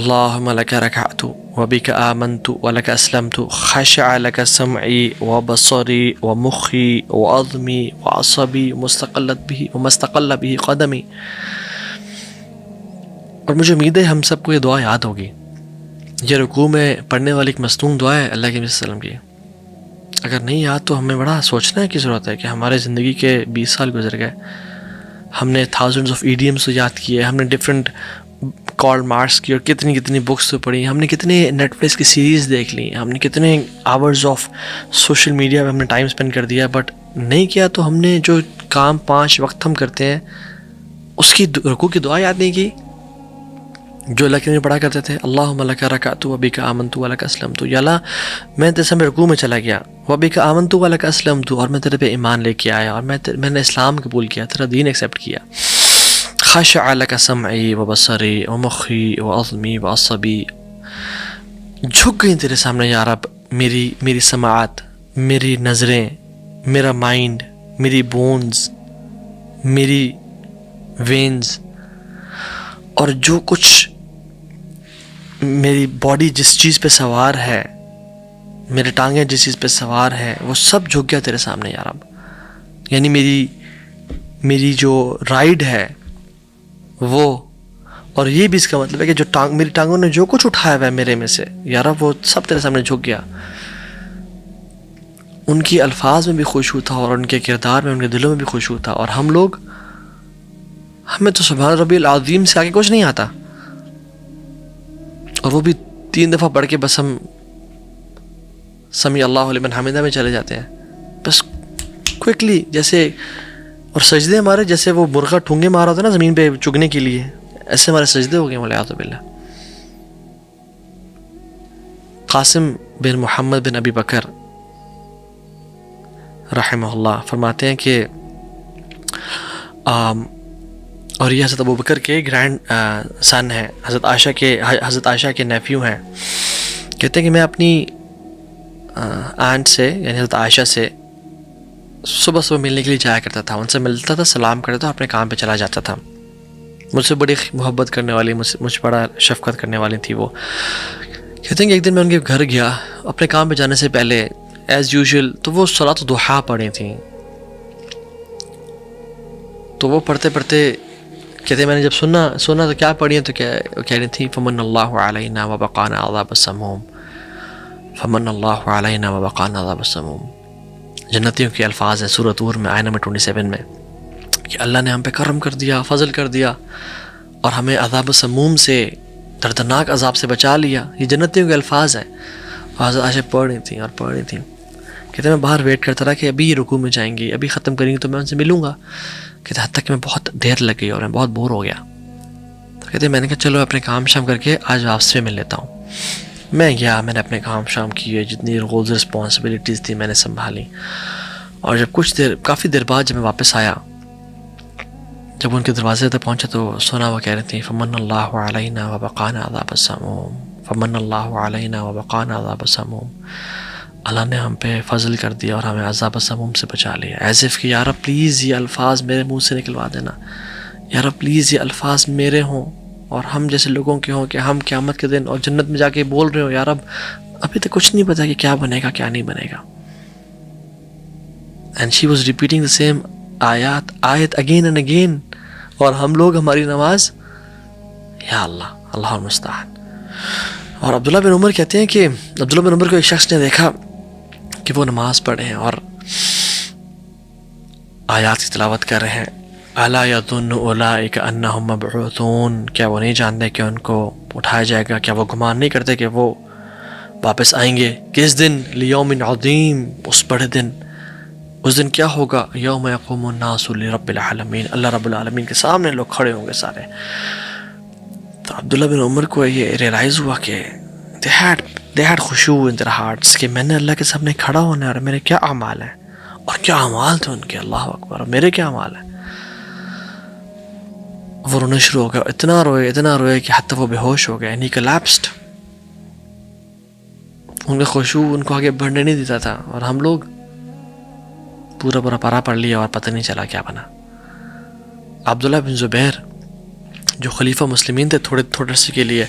اللهم لك ركعت وبك آمنت ولك أسلمت خشع لك سمعي وبصري ومخي وعظمي وعصبي وما استقل به قدمي. اور مجھے امید ہے ہم سب کو یہ دعا یاد ہوگی. یہ رکوع میں پڑھنے والی ایک مصنون دعا ہے اللہ کے نبی صلی اللہ علیہ وسلم کی. اگر نہیں یاد تو ہمیں بڑا سوچنے کی ضرورت ہے کہ ہمارے زندگی کے 20 سال گزر گئے, ہم نے تھاؤزنڈز آف ایڈیمس کو یاد کیے, ہم نے ڈفرینٹ کارل مارکس کی اور کتنی بکس پڑھی, ہم نے کتنے نیٹ فلکس کی سیریز دیکھ لی, ہم نے کتنے آورز آف سوشل میڈیا پہ ہم نے ٹائم اسپینڈ کر دیا, بٹ نہیں کیا تو ہم نے جو کام 5 وقت ہم کرتے ہیں اس کی رکوع کی دعا یاد نہیں کی جو اللہ کے نبی پڑھا کرتے تھے. اللہم لک رکعت وبک آمنت ولک اسلمت. یا اللہ میں تیرے سامنے رکوع میں چلا گیا, وبک آمنت ولک اسلمت, اور میں تیرے پہ ایمان لے کے آیا اور میں نے اسلام قبول کیا, تیرا دین ایکسیپٹ کیا. خشع لک سمعی وبصری ومخی وعظمی وعصبی, جھک گئی تیرے سامنے یا رب میری سماعت, میری نظریں, میرا مائنڈ, میری بونز, میری وینز, اور جو کچھ میری باڈی جس چیز پہ سوار ہے, میرے ٹانگیں جس چیز پہ سوار ہے, وہ سب جھک گیا تیرے سامنے یا رب. یعنی میری جو رائڈ ہے وہ, اور یہ بھی اس کا مطلب ہے کہ جو میری ٹانگوں نے جو کچھ اٹھایا ہوا ہے میرے میں سے یا رب وہ سب تیرے سامنے جھک گیا. ان کی الفاظ میں بھی خشوع تھا اور ان کے کردار میں, ان کے دلوں میں بھی خشوع تھا. اور ہمیں تو سبحان ربی العظیم سے آگے کچھ نہیں آتا, اور وہ بھی 3 دفعہ پڑھ کے بس ہم سمیع اللہ لمن حمدہ میں چلے جاتے ہیں بس کوئکلی. جیسے اور سجدے ہمارے جیسے وہ مرغا ٹھونگے مارا ہوتا ہے نا زمین پہ چگنے کے لیے, ایسے ہمارے سجدے ہو گئے والعیاذ باللہ. قاسم بن محمد بن ابی بکر رحمہ اللہ فرماتے ہیں کہ اور یہ حضرت ابو بکر کے گرینڈ سن ہیں, حضرت عائشہ کے نیفیو ہیں. کہتے ہیں کہ میں اپنی آنٹ سے یعنی حضرت عائشہ سے صبح ملنے کے لیے جایا کرتا تھا, ان سے ملتا تھا, سلام کرتا تھا, اپنے کام پہ چلا جاتا تھا. مجھ سے بڑی محبت کرنے والی, مجھ بڑا شفقت کرنے والی تھی وہ. کہتے ہیں کہ ایک دن میں ان کے گھر گیا اپنے کام پہ جانے سے پہلے ایز یوزول, تو وہ صلاۃ الضحیٰ پڑھی تھیں. تو وہ پڑھتے کہتے ہیں میں نے جب سنا تو کیا پڑھی ہیں, تو کہہ رہی تھی فمن اللہ علینا وبقانا عذاب السموم, فمن اللہ علینا وبقانا عذاب السموم. جنتیوں کے الفاظ ہیں سورۃ طور میں آیہ نمبر 27 میں کہ اللہ نے ہم پہ کرم کر دیا, فضل کر دیا اور ہمیں عذاب السموم سے, دردناک عذاب سے بچا لیا. یہ جنتیوں کے الفاظ ہیں. حضرت عائشہ پڑھ رہی تھیں. کہتے ہیں میں باہر ویٹ کرتا رہا کہ ابھی یہ رکوع میں جائیں گی, ابھی ختم کریں گی تو میں ان سے ملوں گا. کہتے حتیٰ کہ میں بہت دیر لگ گئی اور میں بہت بور ہو گیا. تو کہتے ہیں میں نے کہا چلو اپنے کام شام کر کے آج واپس میں مل لیتا ہوں. میں گیا, میں نے اپنے کام شام کیے, جتنی رولز رسپانسبلٹیز تھی میں نے سنبھالی. اور جب کافی دیر بعد جب میں واپس آیا, جب ان کے دروازے تک پہنچا تو سنا وہ کہہ رہی تھی فمن اللہ علینا وبقانا عذاب السموم, فمن اللہ علینا وبقانا عذاب السموم. اللہ نے ہم پہ فضل کر دیا اور ہمیں عذاب السموم سے بچا لیا. ایز اف کہ یا رب پلیز یہ الفاظ میرے منہ سے نکلوا دینا, یا رب پلیز یہ الفاظ میرے ہوں اور ہم جیسے لوگوں کے ہوں کہ ہم قیامت کے دن اور جنت میں جا کے بول رہے ہوں یا رب ابھی تک کچھ نہیں پتا کہ کیا بنے گا کیا نہیں بنے گا. And she was repeating the same آیت اگین اینڈ اگین, اور ہم لوگ ہماری نماز یا اللہ المستعان. اور عبداللہ بن عمر کہتے ہیں کہ عبداللہ بن عمر کو ایک شخص نے دیکھا کہ وہ نماز پڑھ رہے ہیں اور آیات کی تلاوت کر رہے ہیں. الا یظن اولئک انہم مبعوثون, کیا وہ نہیں جانتے کہ ان کو اٹھایا جائے گا, کیا وہ گمان نہیں کرتے کہ وہ واپس آئیں گے. کس دن؟ لیوم عظیم, اس بڑے دن. اس دن کیا ہوگا؟ یوم یقوم الناس لرب العالمین, اللہ رب العالمین کے سامنے لوگ کھڑے ہوں گے سارے. تو عبداللہ بن عمر کو یہ ریئلائز ہوا کہ they had خشوع in their hearts کہ میں نے اللہ کے سامنے کھڑا ہونا ہے اور میرے کیا اعمال ہیں, اور کیا اعمال تھے ان کے, اللہ اکبر, اور میرے کیا اعمال ہیں. وہ رونا شروع ہو گیا, اتنا روئے کہ حتیٰ وہ بے ہوش ہو گئے, and he collapsed. ان کا خشوع ان کو آگے بڑھنے نہیں دیتا تھا, اور ہم لوگ پورا پارا پڑھ لیا اور پتہ نہیں چلا کیا بنا. عبداللہ بن زبیر جو خلیفہ مسلمین تھے تھوڑے عرصے کے لیے،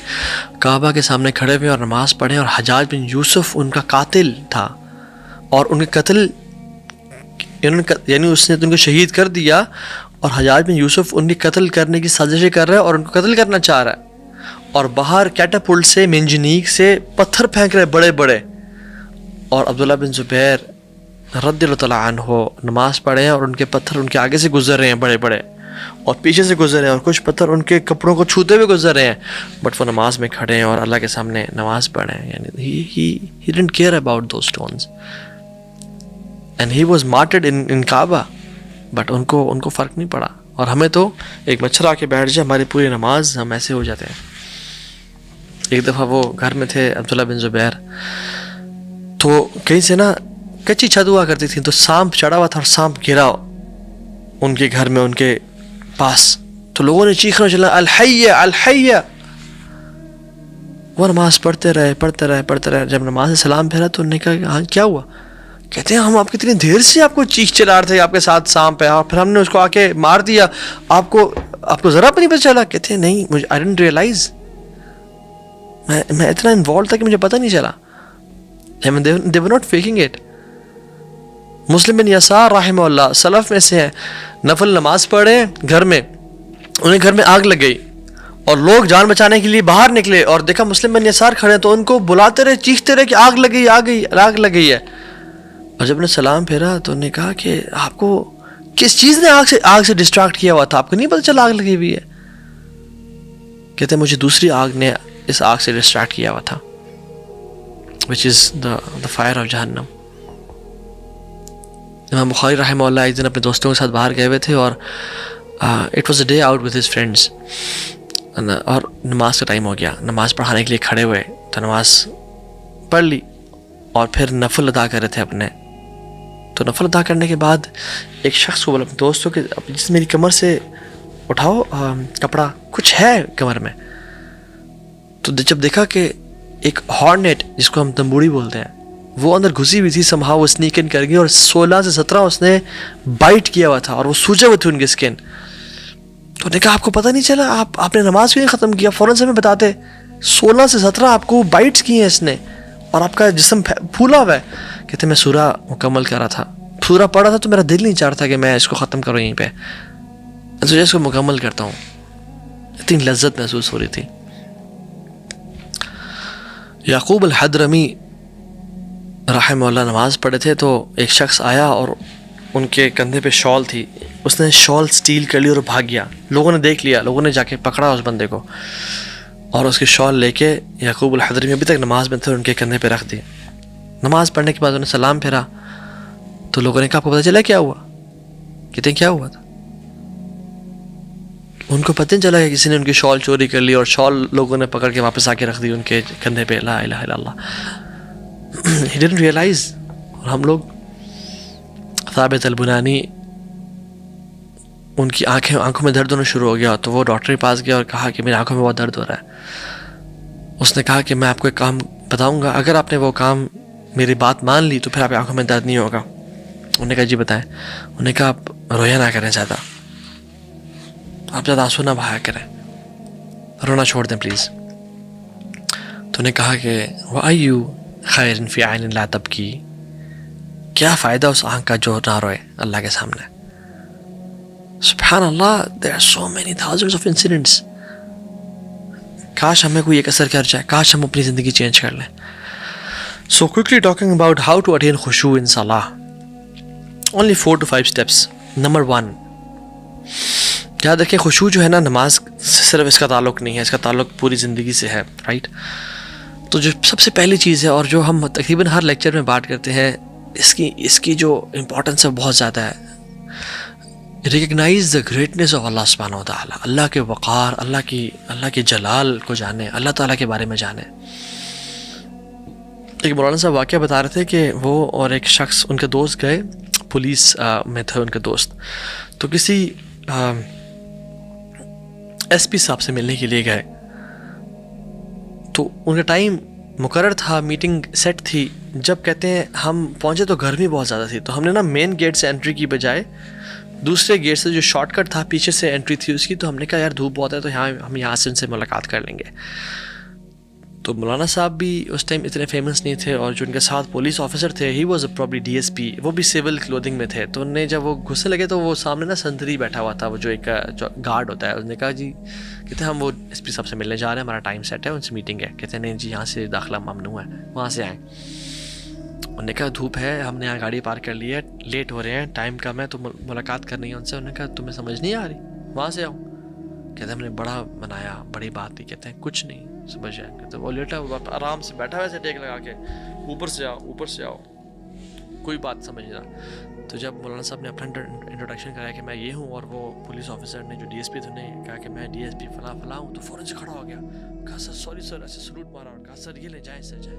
کعبہ کے سامنے کھڑے ہوئے اور نماز پڑھیں، اور حجاج بن یوسف ان کا قاتل تھا، اور ان کے قتل یعنی اس نے ان کو شہید کر دیا، اور حجاج بن یوسف ان کی قتل کرنے کی سازشیں کر رہا ہے اور ان کو قتل کرنا چاہ رہا ہے، اور باہر کیٹاپلٹ سے منجنیق سے پتھر پھینک رہے بڑے بڑے، اور عبداللہ بن زبیر رضی اللہ تعالیٰ عنہ نماز پڑھے ہیں اور ان کے پتھر ان کے آگے سے گزر رہے ہیں بڑے بڑے، اور پیچھے سے گزر رہے ہیں، اور کچھ پتھر ان کے کپڑوں کو چھوتے ہوئے گزر رہے ہیں، بٹ وہ نماز میں کھڑے ہیں اور اللہ کے سامنے نماز پڑھ رہے ہیں. یعنی he didn't care about those stones and he was martyred in Kaaba, but in کو فرق نہیں پڑا. اور ہمیں تو ایک مچھر آ کے بیٹھ جائے ہماری پوری نماز ہم ایسے ہو جاتے ہیں. ایک دفعہ وہ گھر میں تھے عبداللہ بن زبیر، تو کہیں سے نا کچی چھت ہوا کرتی تھی، تو سانپ چڑھا ہوا تھا اور سانپ گرا ان کے گھر میں ان کے پاس، تو لوگوں نے چیخنا چلا الحیہ الحیہ. وہ نماز پڑھتے رہے. جب نماز سے سلام پھیرا تو انہوں نے کہا ہاں کیا ہوا؟ کہتے ہیں ہم آپ کتنی دیر سے آپ کو چیخ چلا رہے تھے آپ کے ساتھ سانپ ہے، اور پھر ہم نے اس کو آ کے مار دیا، آپ کو ذرا بھی نہیں پتہ چلا؟ کہتے ہیں نہیں، مجھے I didn't realize، میں اتنا انوالو تھا کہ مجھے پتہ نہیں چلا. They were not faking it. مسلم بن یسار رحمہ اللہ سلف میں سے ہیں، نفل نماز پڑھے گھر میں، انہیں گھر میں آگ لگ گئی اور لوگ جان بچانے کے لیے باہر نکلے اور دیکھا مسلم بن یسار کھڑے ہیں، تو ان کو بلاتے رہے، چیختے رہے کہ آگ لگ گئی آگ لگ گئی ہے. اور جب نے سلام پھیرا تو انہوں نے کہا کہ آپ کو کس چیز نے آگ سے ڈسٹریکٹ کیا ہوا تھا؟ آپ کو نہیں پتہ چلا آگ لگی ہوئی ہے؟ کہتے ہیں مجھے دوسری آگ نے اس آگ سے ڈسٹریکٹ کیا ہوا تھا، which is the fire of جہنم. امام بخاری رحمہ اللہ ایک دن اپنے دوستوں کے ساتھ باہر گئے ہوئے تھے، اور it was a day out with his friends, اور نماز کا ٹائم ہو گیا، نماز پڑھانے کے لیے کھڑے ہوئے، تو نماز پڑھ لی اور پھر نفل ادا کر رہے تھے اپنے. تو نفل ادا کرنے کے بعد ایک شخص کو بولا اپنے دوستوں کہ جس میری کمر سے اٹھاؤ کپڑا، کچھ ہے کمر میں. تو جب دیکھا کہ ایک ہارنیٹ جس کو ہم تنبوڑی بولتے ہیں وہ اندر گھسی ہوئی تھی، سمہا وہ سنیک ان کر گئی، اور 16 سے 17 اس نے بائٹ کیا ہوا تھا اور وہ سوجے ہوئے تھے ان کے اسکن. تو نے کہا آپ کو پتہ نہیں چلا؟ آپ نے نماز کیوں نہیں ختم کیا؟ فوراً سے ہمیں بتاتے. 16 سے 17 آپ کو بائٹس کی ہیں اس نے، اور آپ کا جسم پھولا ہوا ہے. کہتے میں سورہ مکمل کر رہا تھا، سورہ پڑھ رہا تھا، تو میرا دل نہیں چاہتا کہ میں اس کو ختم کروں یہیں پہ، تو اس کو مکمل کرتا ہوں. اتنی لذت محسوس ہو رہی تھی. یعقوب الحضرمی رحمہ اللہ نماز پڑھے تھے، تو ایک شخص آیا اور ان کے کندھے پہ شال تھی، اس نے شال سٹیل کر لی اور بھاگ گیا. لوگوں نے دیکھ لیا، لوگوں نے جا کے پکڑا اس بندے کو اور اس کی شال لے کے یعقوب الحضرمی ابھی تک نماز میں تھے ان کے کندھے پہ رکھ دی. نماز پڑھنے کے بعد انہوں نے سلام پھیرا تو لوگوں نے کہا آپ کو پتہ چلا کیا ہوا؟ کہتے ہیں کیا ہوا تھا؟ ان کو پتہ نہیں چلا کہ کسی نے ان کی شال چوری کر لی، اور شال لوگوں نے پکڑ کے واپس آ کے رکھ دی ان کے کندھے پہ. لا الہ الا اللہ. He didn't realize. اور ہم لوگ ثابت البنانی ان کی آنکھوں میں درد ہونا شروع ہو گیا، تو وہ ڈاکٹر کے پاس گیا اور کہا کہ میری آنکھوں میں بہت درد ہو رہا ہے. اس نے کہا کہ میں آپ کو ایک کام بتاؤں گا، اگر آپ نے وہ کام میری بات مان لی تو پھر آپ کی آنکھوں میں درد نہیں ہوگا. انہوں نے کہا جی بتائیں. انہوں نے کہا آپ رویا نہ کریں زیادہ، آپ زیادہ آنسو نہ بہایا کریں، رونا چھوڑ دیں پلیز. تو انہوں نے کہا کہ وَأَيُّ خَيْرٍ فِي عَيْنٍ لَا تَبْكِي، کیا فائدہ اس آنکھ کا جو نہ روئے اللہ کے سامنے. سبحان اللہ. there are so many thousands of incidents. کاش ہمیں کوئی ایک اثر کر جائے، کاش ہم اپنی زندگی چینج کر لیں. So quickly talking about how to attain khushu in salah. Only 4 to 5 steps. Number 1. یاد رکھیں خشوع جو ہے نا نماز سے صرف اس کا تعلق نہیں ہے، اس کا تعلق پوری زندگی سے ہے، رائٹ؟ تو جو سب سے پہلی چیز ہے اور جو ہم تقریباً ہر لیکچر میں بات کرتے ہیں، اس کی جو امپورٹنس ہے بہت زیادہ ہے. ریکگنائز دا گریٹنس آف اللہ سبحانہ و تعالیٰ. اللہ کے وقار، اللہ کے جلال کو جانے، اللہ تعالیٰ کے بارے میں جانے. ایک مولانا صاحب واقعہ بتا رہے تھے کہ وہ اور ایک شخص ان کے دوست گئے، پولیس میں تھے ان کے دوست، تو کسی ایس پی صاحب سے ملنے کے لیے گئے. تو ان کا ٹائم مقرر تھا، میٹنگ سیٹ تھی. جب کہتے ہیں ہم پہنچے تو گرمی بہت زیادہ تھی، تو ہم نے نا مین گیٹ سے انٹری کی بجائے دوسرے گیٹ سے جو شارٹ کٹ تھا پیچھے سے انٹری تھی اس کی, تو ہم نے کہا یار دھوپ بہت ہے تو یہاں ہم یہاں سے ان سے ملاقات کر لیں گے. تو مولانا صاحب بھی اس ٹائم اتنے فیمس نہیں تھے, اور جو ان کے ساتھ پولیس آفیسر تھے he was probably D S P, وہ بھی سول کلودنگ میں تھے. تو انہیں جب وہ گھسنے لگے تو وہ سامنے نا سنتری بیٹھا ہوا تھا, وہ جو ایک گارڈ ہوتا ہے, اس نے کہا جی کہتے ہیں ہم وہ ایس پی صاحب سے ملنے جا رہے ہیں, ہمارا ٹائم سیٹ ہے, ان سے میٹنگ ہے. کہتے ہیں نہیں جی یہاں سے داخلہ ممنوع ہے, وہاں سے آئیں. انہوں نے کہا دھوپ ہے, ہم نے یہاں گاڑی پارک کر لی ہے, لیٹ ہو رہے ہیں, ٹائم کم ہے, تو ملاقات کرنی ہے ان سے. انہوں نے کہا تمہیں سمجھ نہیں آ رہی, وہاں سے آؤ. کہتے ہیں ہم نے بڑا منایا, بڑی بات تھی. کہتے ہیں کچھ نہیں, سمجھ جائیں. کہتے ہیں وہ لیٹا آرام سے بیٹھا ویسے ٹیک لگا کے, اوپر سے آؤ اوپر سے آؤ, کوئی بات سمجھ رہا. تو جب مولانا صاحب نے اپنا انٹروڈکشن کرایا کہ میں یہ ہوں, اور وہ پولیس آفیسر نے جو ڈی ایس پی تھے نے کہا کہ میں ڈی ایس پی فلاں فلاں ہوں, تو فوراً سے کھڑا ہو گیا. کہا سر سوری سر, ایسے سلوٹ مارا اور کہا سر یہ لے جائیں سر جائیں.